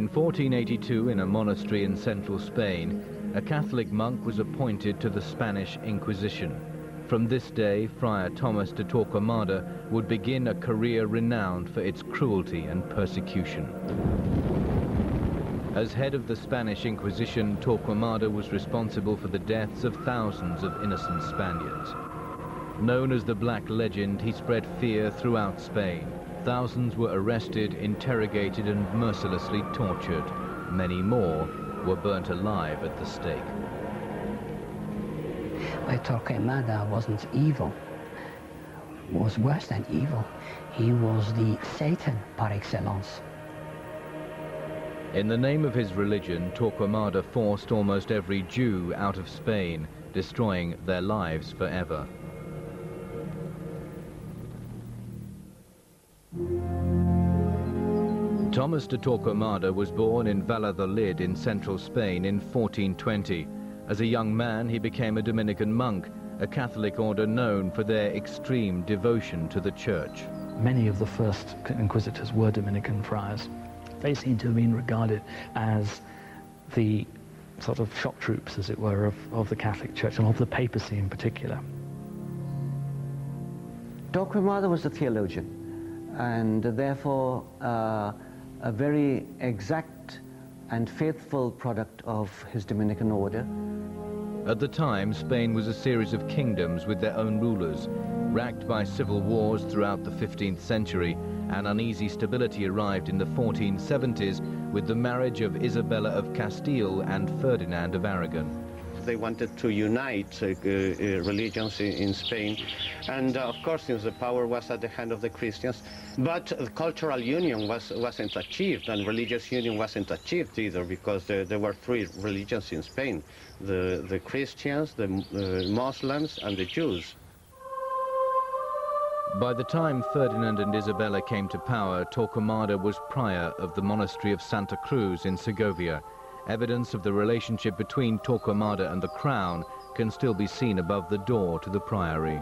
In 1482, in a monastery in central Spain, a Catholic monk was appointed to the Spanish Inquisition. From this day, Friar Thomas de Torquemada would begin a career renowned for its cruelty and persecution. As head of the Spanish Inquisition, Torquemada was responsible for the deaths of thousands of innocent Spaniards. Known as the Black Legend, he spread fear throughout Spain. Thousands were arrested, interrogated, and mercilessly tortured. Many more were burnt alive at the stake. Torquemada wasn't evil, was worse than evil. He was the Satan par excellence. In the name of his religion, Torquemada forced almost every Jew out of Spain, destroying their lives forever. Thomas de Torquemada was born in Valladolid in central Spain in 1420. As a young man, he became a Dominican monk, a Catholic order known for their extreme devotion to the Church. Many of the first inquisitors were Dominican friars. They seem to have been regarded as the sort of shock troops, as it were, of the Catholic Church and of the papacy in particular. Torquemada was a theologian, and therefore a very exact and faithful product of his Dominican order. At the time, Spain was a series of kingdoms with their own rulers. Racked by civil wars throughout the 15th century, an uneasy stability arrived in the 1470s with the marriage of Isabella of Castile and Ferdinand of Aragon. They wanted to unite religions in Spain, and of course, since the power was at the hand of the Christians, but cultural union wasn't achieved, and religious union wasn't achieved either, because there were three religions in Spain: the Christians, the Muslims, and the Jews. By the time Ferdinand and Isabella came to power, Torquemada was prior of the monastery of Santa Cruz in Segovia. Evidence of the relationship between Torquemada and the crown can still be seen above the door to the priory.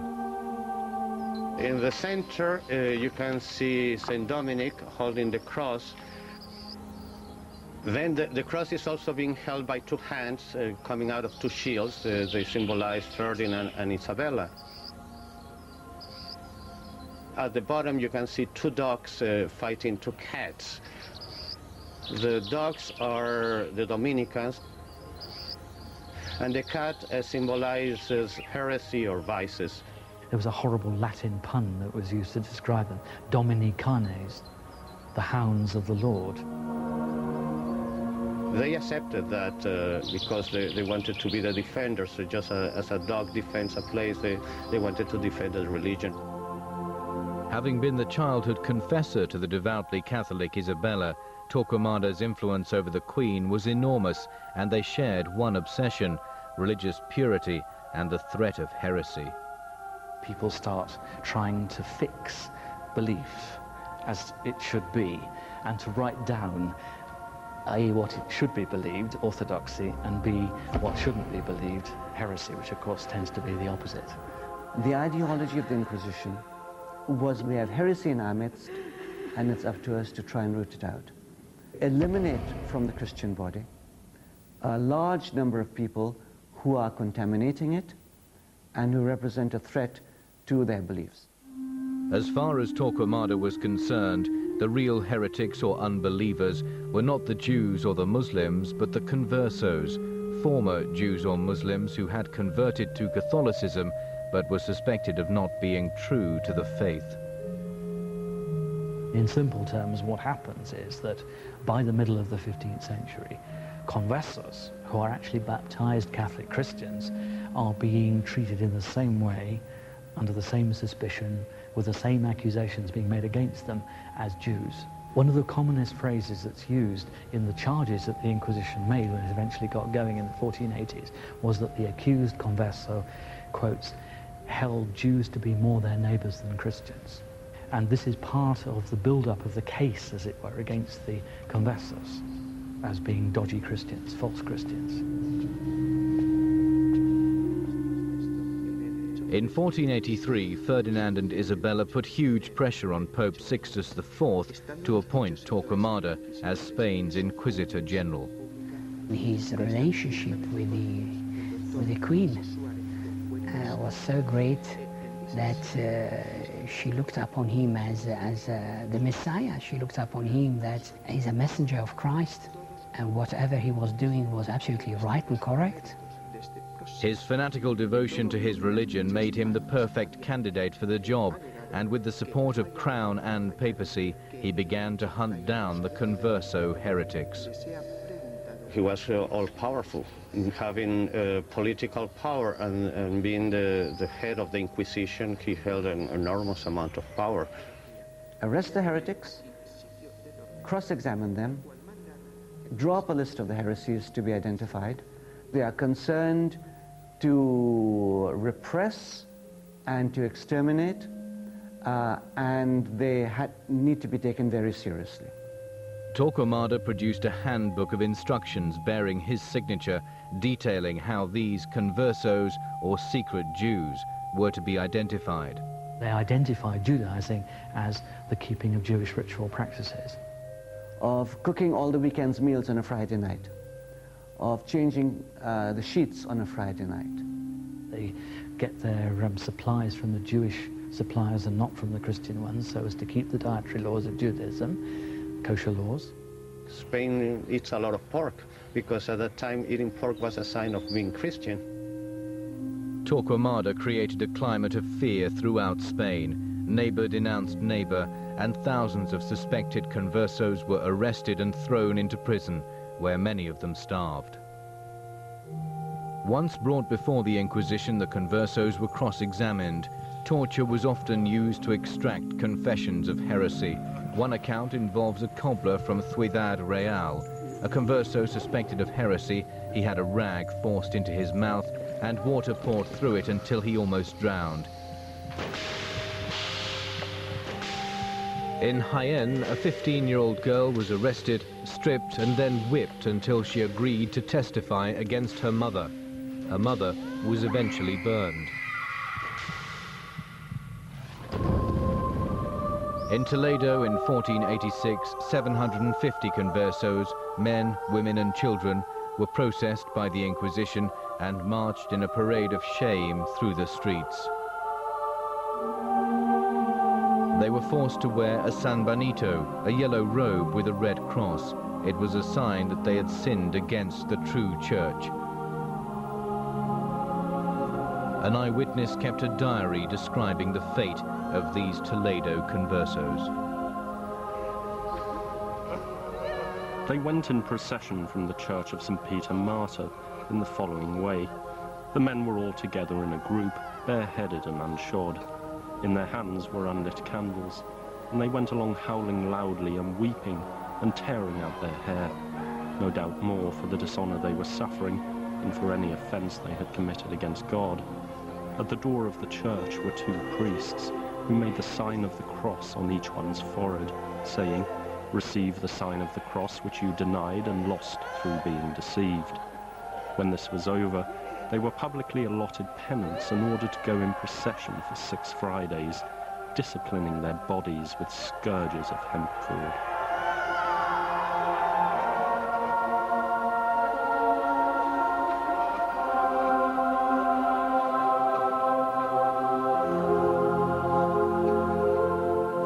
In the center, you can see Saint Dominic holding the cross. Then the cross is also being held by two hands coming out of two shields. They symbolize Ferdinand and Isabella. At the bottom, you can see two dogs fighting two cats. The dogs are the Dominicans, and the cat symbolizes heresy or vices. There was a horrible Latin pun that was used to describe them: Dominicanes, the hounds of the Lord. They accepted that because they wanted to be the defenders. So just as a dog defends a place, they wanted to defend the religion. Having been the childhood confessor to the devoutly Catholic Isabella, Torquemada's influence over the Queen was enormous, and they shared one obsession: religious purity and the threat of heresy. People start trying to fix belief as it should be, and to write down A, what it should be believed, orthodoxy, and B, what shouldn't be believed, heresy, which of course tends to be the opposite. The ideology of the Inquisition was, we have heresy in our midst, and it's up to us to try and root it out. Eliminate from the Christian body a large number of people who are contaminating it and who represent a threat to their beliefs. As far as Torquemada was concerned, the real heretics or unbelievers were not the Jews or the Muslims, but the conversos, former Jews or Muslims who had converted to Catholicism but were suspected of not being true to the faith. In simple terms, what happens is that by the middle of the 15th century, conversos, who are actually baptized Catholic Christians, are being treated in the same way, under the same suspicion, with the same accusations being made against them as Jews. One of the commonest phrases that's used in the charges that the Inquisition made when it eventually got going in the 1480s was that the accused converso, quotes, held Jews to be more their neighbors than Christians. And this is part of the build-up of the case, as it were, against the conversos as being dodgy Christians, false Christians. In 1483, Ferdinand and Isabella put huge pressure on Pope Sixtus IV to appoint Torquemada as Spain's Inquisitor General. His relationship with the Queen was so great that she looked upon him as the Messiah. She looked upon him that he's a messenger of Christ, and whatever he was doing was absolutely right and correct. His fanatical devotion to his religion made him the perfect candidate for the job, and with the support of Crown and papacy, he began to hunt down the converso heretics. He was all-powerful, having political power and being the head of the Inquisition. He held an enormous amount of power. Arrest the heretics, cross-examine them, draw up a list of the heresies to be identified. They are concerned to repress and to exterminate, and they need to be taken very seriously. Torquemada produced a handbook of instructions bearing his signature, detailing how these conversos, or secret Jews, were to be identified. They identified Judaizing as the keeping of Jewish ritual practices. Of cooking all the weekend's meals on a Friday night, of changing the sheets on a Friday night. They get their supplies from the Jewish suppliers and not from the Christian ones, so as to keep the dietary laws of Judaism, kosher laws. Spain eats a lot of pork, because at that time eating pork was a sign of being Christian. Torquemada created a climate of fear throughout Spain. Neighbor denounced neighbor, and thousands of suspected conversos were arrested and thrown into prison, where many of them starved. Once brought before the Inquisition, the conversos were cross-examined. Torture was often used to extract confessions of heresy. One account involves a cobbler from Ciudad Real. A converso suspected of heresy, he had a rag forced into his mouth and water poured through it until he almost drowned. In Jaén, a 15-year-old girl was arrested, stripped and then whipped until she agreed to testify against her mother. Her mother was eventually burned. In Toledo in 1486, 750 conversos, men, women and children, were processed by the Inquisition and marched in a parade of shame through the streets. They were forced to wear a San Benito, a yellow robe with a red cross. It was a sign that they had sinned against the true church. An eyewitness kept a diary describing the fate of these Toledo conversos. They went in procession from the church of St. Peter Martyr in the following way. The men were all together in a group, bareheaded and unshod. In their hands were unlit candles, and they went along howling loudly and weeping and tearing out their hair, no doubt more for the dishonor they were suffering than for any offense they had committed against God. At the door of the church were two priests, who made the sign of the cross on each one's forehead, saying, "Receive the sign of the cross which you denied and lost through being deceived." When this was over, they were publicly allotted penance and ordered to go in procession for 6 Fridays, disciplining their bodies with scourges of hemp cord.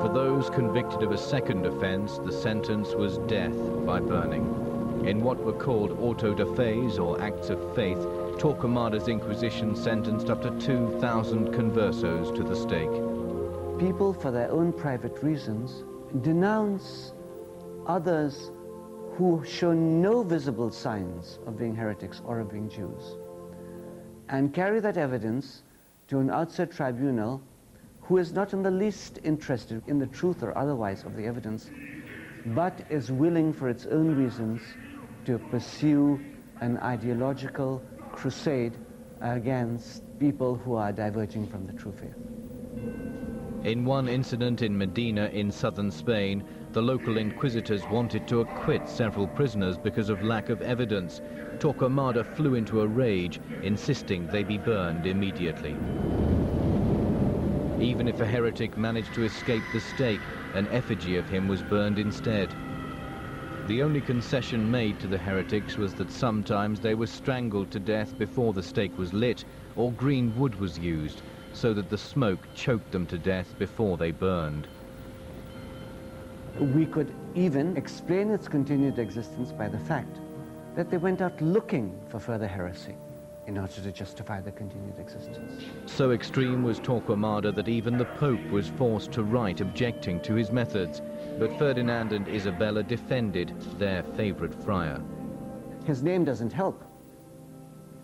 For those convicted of a second offense, the sentence was death by burning. In what were called auto de fe, or acts of faith, Torquemada's Inquisition sentenced up to 2,000 conversos to the stake. People, for their own private reasons, denounce others who show no visible signs of being heretics or of being Jews, and carry that evidence to an outside tribunal who is not in the least interested in the truth or otherwise of the evidence, but is willing for its own reasons to pursue an ideological crusade against people who are diverging from the true faith. In one incident in Medina in southern Spain, the local inquisitors wanted to acquit several prisoners because of lack of evidence. Torquemada flew into a rage, insisting they be burned immediately. Even if a heretic managed to escape the stake, an effigy of him was burned instead. The only concession made to the heretics was that sometimes they were strangled to death before the stake was lit, or green wood was used, so that the smoke choked them to death before they burned. We could even explain its continued existence by the fact that they went out looking for further heresy in order to justify their continued existence. So extreme was Torquemada that even the Pope was forced to write objecting to his methods, but Ferdinand and Isabella defended their favorite friar. His name doesn't help,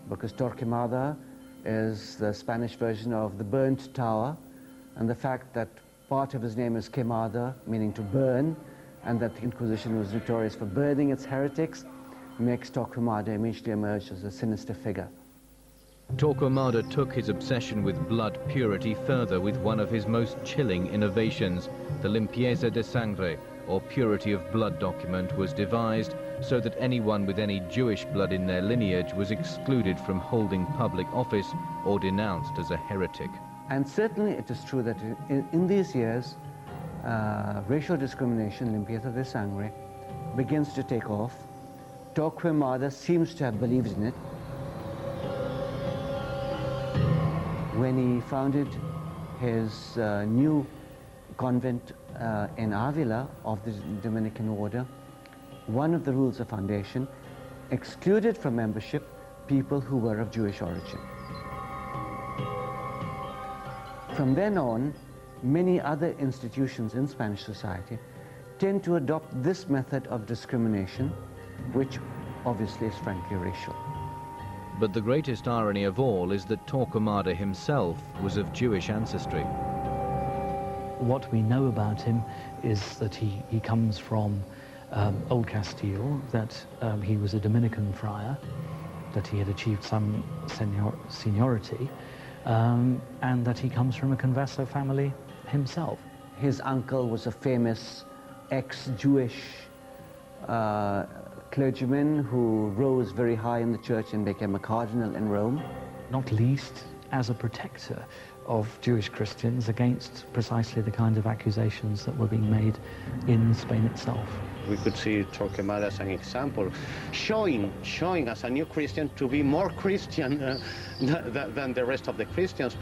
because Torquemada is the Spanish version of the burnt tower, and the fact that part of his name is quemada, meaning to burn, and that the Inquisition was notorious for burning its heretics, makes Torquemada immediately emerge as a sinister figure. Torquemada took his obsession with blood purity further with one of his most chilling innovations. The limpieza de sangre, or purity of blood document, was devised so that anyone with any Jewish blood in their lineage was excluded from holding public office or denounced as a heretic. And certainly it is true that in these years, racial discrimination, limpieza de sangre, begins to take off. Torquemada seems to have believed in it. When he founded his new convent in Avila of the Dominican order, one of the rules of foundation excluded from membership people who were of Jewish origin. From then on, many other institutions in Spanish society tend to adopt this method of discrimination, which obviously is frankly racial. But the greatest irony of all is that Torquemada himself was of Jewish ancestry. What we know about him is that he comes from Old Castile, that he was a Dominican friar, that he had achieved some seniority, and that he comes from a converso family himself. His uncle was a famous ex-Jewish clergyman who rose very high in the church and became a cardinal in Rome. Not least as a protector of Jewish Christians against precisely the kind of accusations that were being made in Spain itself. We could see Torquemada as an example, showing as a new Christian to be more Christian than the rest of the Christians.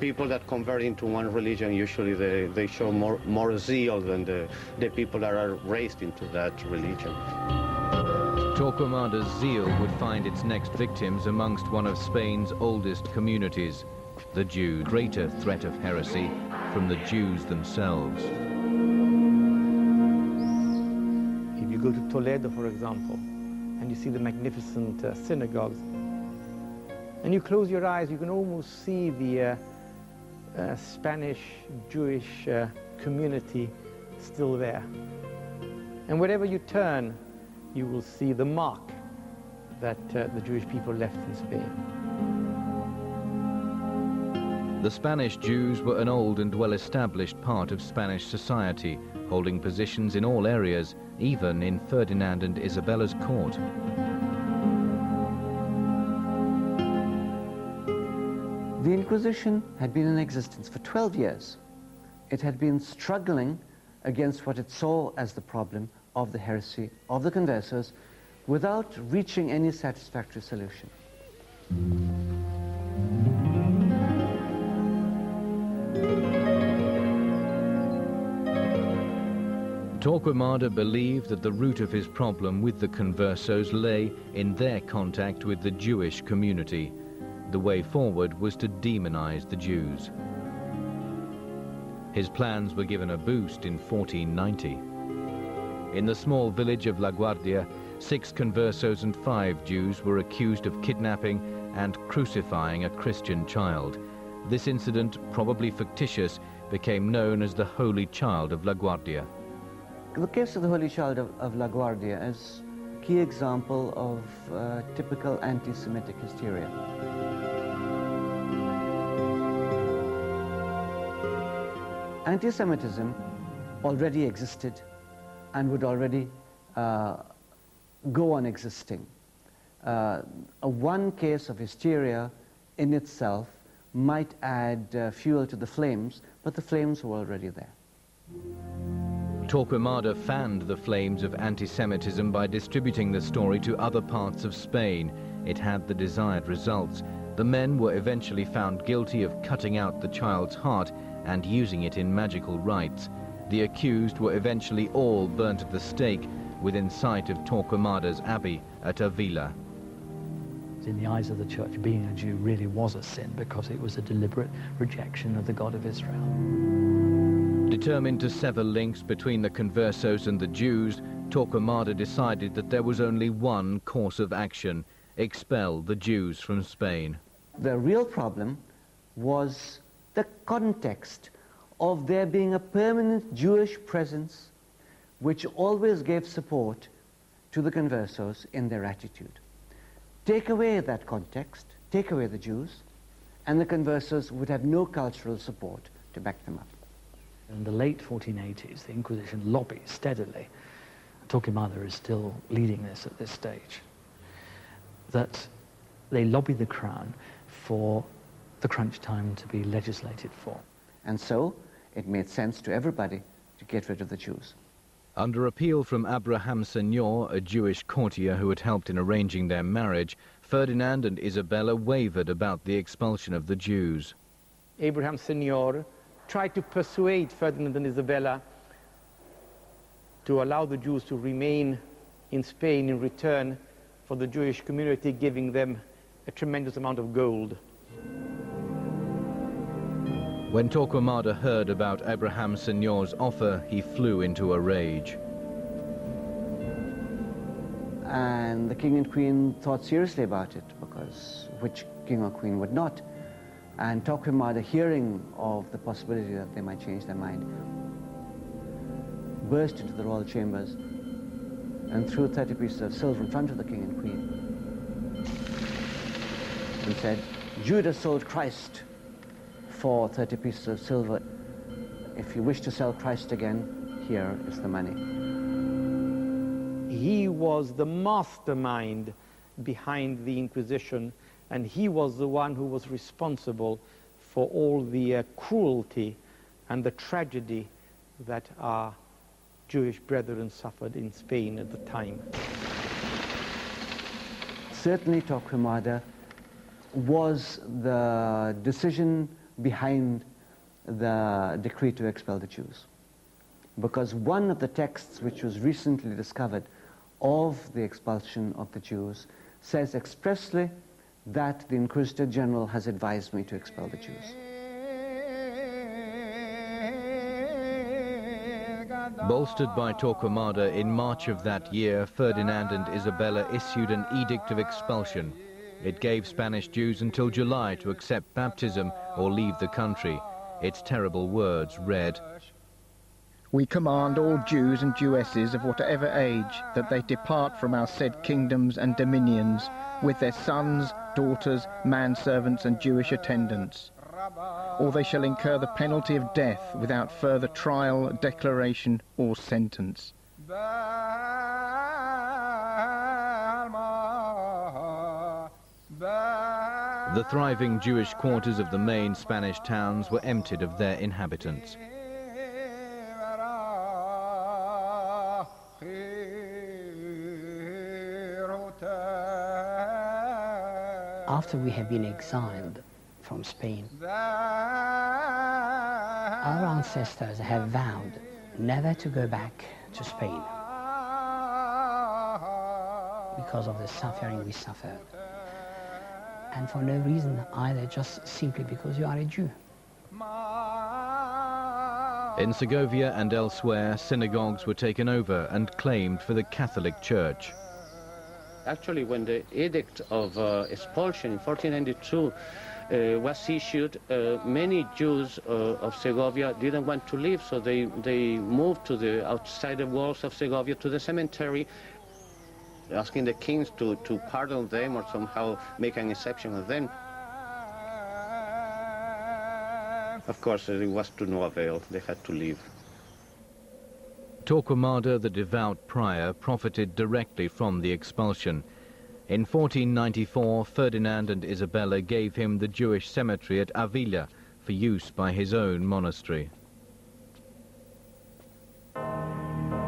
People that convert into one religion, usually they show more zeal than the people that are raised into that religion. Torquemada's zeal would find its next victims amongst one of Spain's oldest communities, the Jews. Greater threat of heresy from the Jews themselves. If you go to Toledo, for example, and you see the magnificent synagogues, and you close your eyes, you can almost see the Spanish Jewish community still there. And wherever you turn, you will see the mark that the Jewish people left in Spain. The Spanish Jews were an old and well-established part of Spanish society, holding positions in all areas, even in Ferdinand and Isabella's court. The Inquisition had been in existence for 12 years. It had been struggling against what it saw as the problem of the heresy of the conversos without reaching any satisfactory solution. Torquemada believed that the root of his problem with the conversos lay in their contact with the Jewish community. The way forward was to demonize the Jews. His plans were given a boost in 1490. In the small village of La Guardia, 6 conversos and 5 Jews were accused of kidnapping and crucifying a Christian child. This incident, probably fictitious, became known as the Holy Child of La Guardia. The case of the Holy Child of La Guardia is a key example of typical anti-Semitic hysteria. Anti-Semitism already existed and would already go on existing. One case of hysteria in itself might add fuel to the flames, but the flames were already there. Torquemada fanned the flames of anti-Semitism by distributing the story to other parts of Spain. It had the desired results. The men were eventually found guilty of cutting out the child's heart and using it in magical rites. The accused were eventually all burnt at the stake within sight of Torquemada's abbey at Avila. In the eyes of the church, being a Jew really was a sin because it was a deliberate rejection of the God of Israel. Determined to sever links between the conversos and the Jews, Torquemada decided that there was only one course of action: expel the Jews from Spain. The real problem was the context of there being a permanent Jewish presence which always gave support to the conversos in their attitude. Take away that context, take away the Jews, and the conversos would have no cultural support to back them up. In the late 1480s, the Inquisition lobbied steadily, Torquemada is still leading this at this stage, that they lobbied the crown for the crunch time to be legislated for. And so it made sense to everybody to get rid of the Jews. Under appeal from Abraham Senior, a Jewish courtier who had helped in arranging their marriage, Ferdinand and Isabella wavered about the expulsion of the Jews. Abraham Senior tried to persuade Ferdinand and Isabella to allow the Jews to remain in Spain in return for the Jewish community giving them a tremendous amount of gold. When Torquemada heard about Abraham Senior's offer, he flew into a rage. And the king and queen thought seriously about it, because which king or queen would not? And Torquemada, hearing of the possibility that they might change their mind, burst into the royal chambers and threw 30 pieces of silver in front of the king and queen and said, "Judas sold Christ for 30 pieces of silver. If you wish to sell Christ again, here is the money." He was the mastermind behind the Inquisition, and he was the one who was responsible for all the cruelty and the tragedy that our Jewish brethren suffered in Spain at the time. Certainly Torquemada was the decision behind the decree to expel the Jews, because one of the texts which was recently discovered of the expulsion of the Jews says expressly that the Inquisitor General has advised me to expel the Jews. Bolstered by Torquemada, in March of that year, Ferdinand and Isabella issued an edict of expulsion. It gave Spanish Jews until July to accept baptism or leave the country. Its terrible words read, "We command all Jews and Jewesses of whatever age that they depart from our said kingdoms and dominions with their sons, daughters, manservants and Jewish attendants, or they shall incur the penalty of death without further trial, declaration or sentence." The thriving Jewish quarters of the main Spanish towns were emptied of their inhabitants. After we have been exiled from Spain, our ancestors have vowed never to go back to Spain because of the suffering we suffered. And for no reason either, just simply because you are a Jew. In Segovia and elsewhere, synagogues were taken over and claimed for the Catholic Church. Actually, when the edict of expulsion in 1492 was issued, many Jews of Segovia didn't want to leave, so they moved to the outside the walls of Segovia to the cemetery, asking the kings to pardon them or somehow make an exception of them. Of course, it was to no avail. They had to leave. Torquemada, the devout prior, profited directly from the expulsion. In 1494, Ferdinand and Isabella gave him the Jewish cemetery at Avila for use by his own monastery.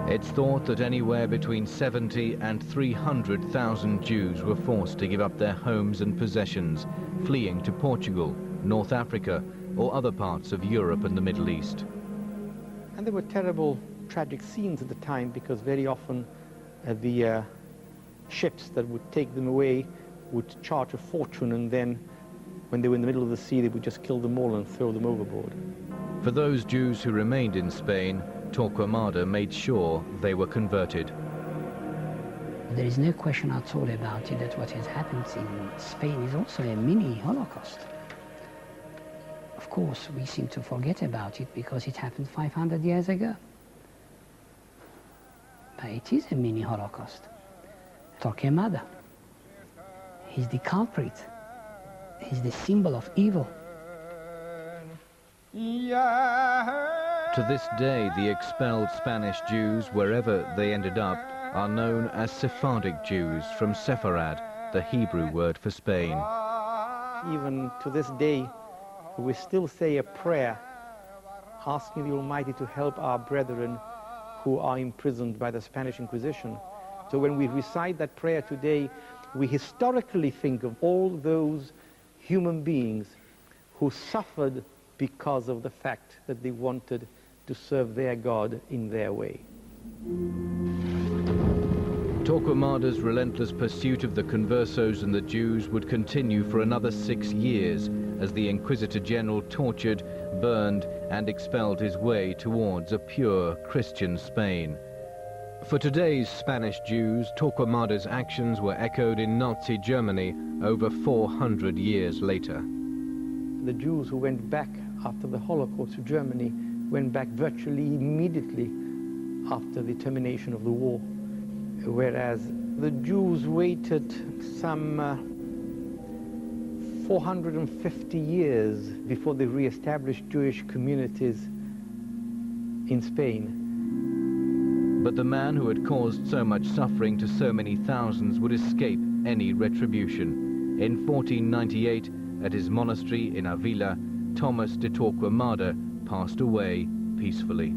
It's thought that anywhere between 70 and 300,000 Jews were forced to give up their homes and possessions, fleeing to Portugal, North Africa, or other parts of Europe and the Middle East. And there were terrible, tragic scenes at the time, because very often the ships that would take them away would charge a fortune, and then when they were in the middle of the sea, they would just kill them all and throw them overboard. For those Jews who remained in Spain, Torquemada made sure they were converted. There is no question at all about it that what has happened in Spain is also a mini Holocaust. Of course, we seem to forget about it because it happened 500 years ago. But it is a mini Holocaust. Torquemada, he's the culprit. He's the symbol of evil. To this day, the expelled Spanish Jews, wherever they ended up, are known as Sephardic Jews, from Sepharad, the Hebrew word for Spain. Even to this day, we still say a prayer asking the Almighty to help our brethren who are imprisoned by the Spanish Inquisition. So when we recite that prayer today, we historically think of all those human beings who suffered because of the fact that they wanted to serve their God in their way. Torquemada's relentless pursuit of the conversos and the Jews would continue for another 6 years as the Inquisitor General tortured, burned, and expelled his way towards a pure Christian Spain. For today's Spanish Jews, Torquemada's actions were echoed in Nazi Germany over 400 years later. The Jews who went back after the Holocaust to Germany went back virtually immediately after the termination of the war, whereas the Jews waited some 450 years before they re-established Jewish communities in Spain. But the man who had caused so much suffering to so many thousands would escape any retribution. In 1498, at his monastery in Avila, Thomas de Torquemada passed away peacefully.